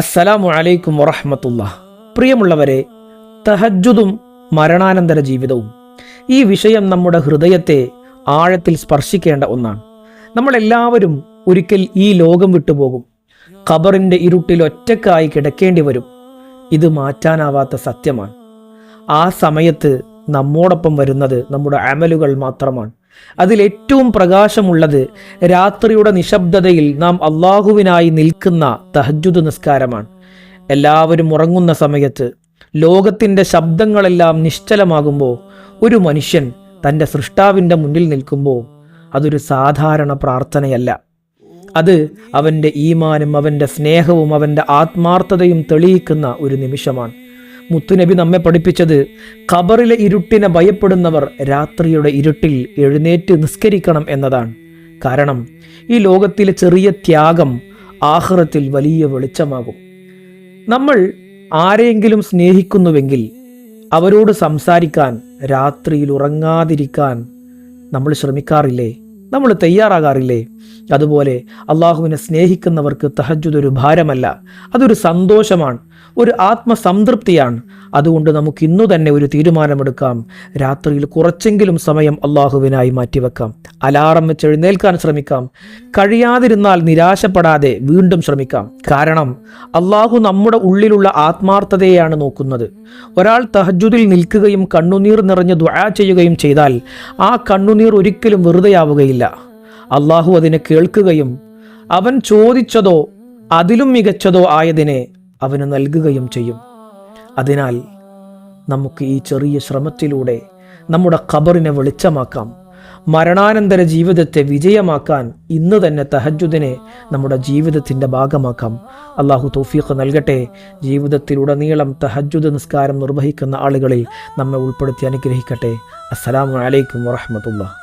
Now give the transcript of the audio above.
അസ്സലാമു അലൈക്കും വറഹ്മത്തുള്ളാഹി. പ്രിയമുള്ളവരെ, തഹജ്ജുദും മരണാനന്തര ജീവിതവും ഈ വിഷയം നമ്മുടെ ഹൃദയത്തെ ആഴത്തിൽ സ്പർശിക്കേണ്ട ഒന്നാണ്. നമ്മളെല്ലാവരും ഒരിക്കൽ ഈ ലോകം വിട്ടുപോകും. ഖബറിൻ്റെ ഇരുട്ടിൽ ഒറ്റക്കായി കിടക്കേണ്ടി വരും. ഇത് മാറ്റാനാവാത്ത സത്യമാണ്. ആ സമയത്ത് നമ്മോടൊപ്പം വരുന്നത് നമ്മുടെ അമലുകൾ മാത്രമാണ്. അതിലേറ്റവും പ്രകാശമുള്ളത് രാത്രിയുടെ നിശബ്ദതയിൽ നാം അള്ളാഹുവിനായി നിൽക്കുന്ന തഹജ്ജുദ് നിസ്കാരമാണ്. എല്ലാവരും ഉറങ്ങുന്ന സമയത്ത് ലോകത്തിൻ്റെ ശബ്ദങ്ങളെല്ലാം നിശ്ചലമാകുമ്പോൾ ഒരു മനുഷ്യൻ തൻ്റെ സൃഷ്ടാവിൻ്റെ മുന്നിൽ നിൽക്കുമ്പോൾ അതൊരു സാധാരണ പ്രാർത്ഥനയല്ല. അത് അവൻ്റെ ഈമാനും അവൻ്റെ സ്നേഹവും അവൻ്റെ ആത്മാർത്ഥതയും തെളിയിക്കുന്ന ഒരു നിമിഷമാണ്. മുത്തുനബി നമ്മെ പഠിപ്പിച്ചത് ഖബറിലെ ഇരുട്ടിനെ ഭയപ്പെടുന്നവർ രാത്രിയുടെ ഇരുട്ടിൽ എഴുന്നേറ്റ് നിസ്കരിക്കണം എന്നതാണ്. കാരണം ഈ ലോകത്തിലെ ചെറിയ ത്യാഗം ആഖിറത്തിൽ വലിയ വെളിച്ചമാകും. നമ്മൾ ആരെയെങ്കിലും സ്നേഹിക്കുന്നുവെങ്കിൽ അവരോട് സംസാരിക്കാൻ, രാത്രിയിൽ ഉറങ്ങാതിരിക്കാൻ നമ്മൾ ശ്രമിക്കാറില്ലേ? നമ്മൾ തയ്യാറാകാറില്ലേ? അതുപോലെ അള്ളാഹുവിനെ സ്നേഹിക്കുന്നവർക്ക് തഹജ്ജുദ് ഒരു ഭാരമല്ല, അതൊരു സന്തോഷമാണ്, ഒരു ആത്മസംതൃപ്തിയാണ്. അതുകൊണ്ട് നമുക്ക് ഇന്നു തന്നെ ഒരു തീരുമാനമെടുക്കാം. രാത്രിയിൽ കുറച്ചെങ്കിലും സമയം അള്ളാഹുവിനായി മാറ്റിവെക്കാം. അലാറം വെച്ച് എഴുന്നേൽക്കാൻ ശ്രമിക്കാം. കഴിയാതിരുന്നാൽ നിരാശപ്പെടാതെ വീണ്ടും ശ്രമിക്കാം. കാരണം അള്ളാഹു നമ്മുടെ ഉള്ളിലുള്ള ആത്മാർത്ഥതയെയാണ് നോക്കുന്നത്. ഒരാൾ തഹജ്ജുദിൽ നിൽക്കുകയും കണ്ണുനീർ നിറഞ്ഞ് ദുആ ചെയ്യുകയും ചെയ്താൽ ആ കണ്ണുനീർ ഒരിക്കലും വെറുതെയാവുകയില്ല. അള്ളാഹു അതിനെ കേൾക്കുകയും അവൻ ചോദിച്ചതോ അതിലും മികച്ചതോ ആയതിനെ അവന് നൽകുകയും ചെയ്യും. അതിനാൽ നമുക്ക് ഈ ചെറിയ ശ്രമത്തിലൂടെ നമ്മുടെ ഖബറിനെ വെളിച്ചമാക്കാം. മരണാനന്തര ജീവിതത്തെ വിജയമാക്കാൻ ഇന്ന് തന്നെ തഹജ്ജുദിനെ നമ്മുടെ ജീവിതത്തിൻ്റെ ഭാഗമാക്കാം. അള്ളാഹു തൗഫീഖ് നൽകട്ടെ. ജീവിതത്തിലുടനീളം തഹജ്ജുദ് നിസ്കാരം നിർവഹിക്കുന്ന ആളുകളിൽ നമ്മെ ഉൾപ്പെടുത്തി അനുഗ്രഹിക്കട്ടെ. അസ്സലാമു അലൈക്കും വറഹ്മത്തുള്ളാഹി.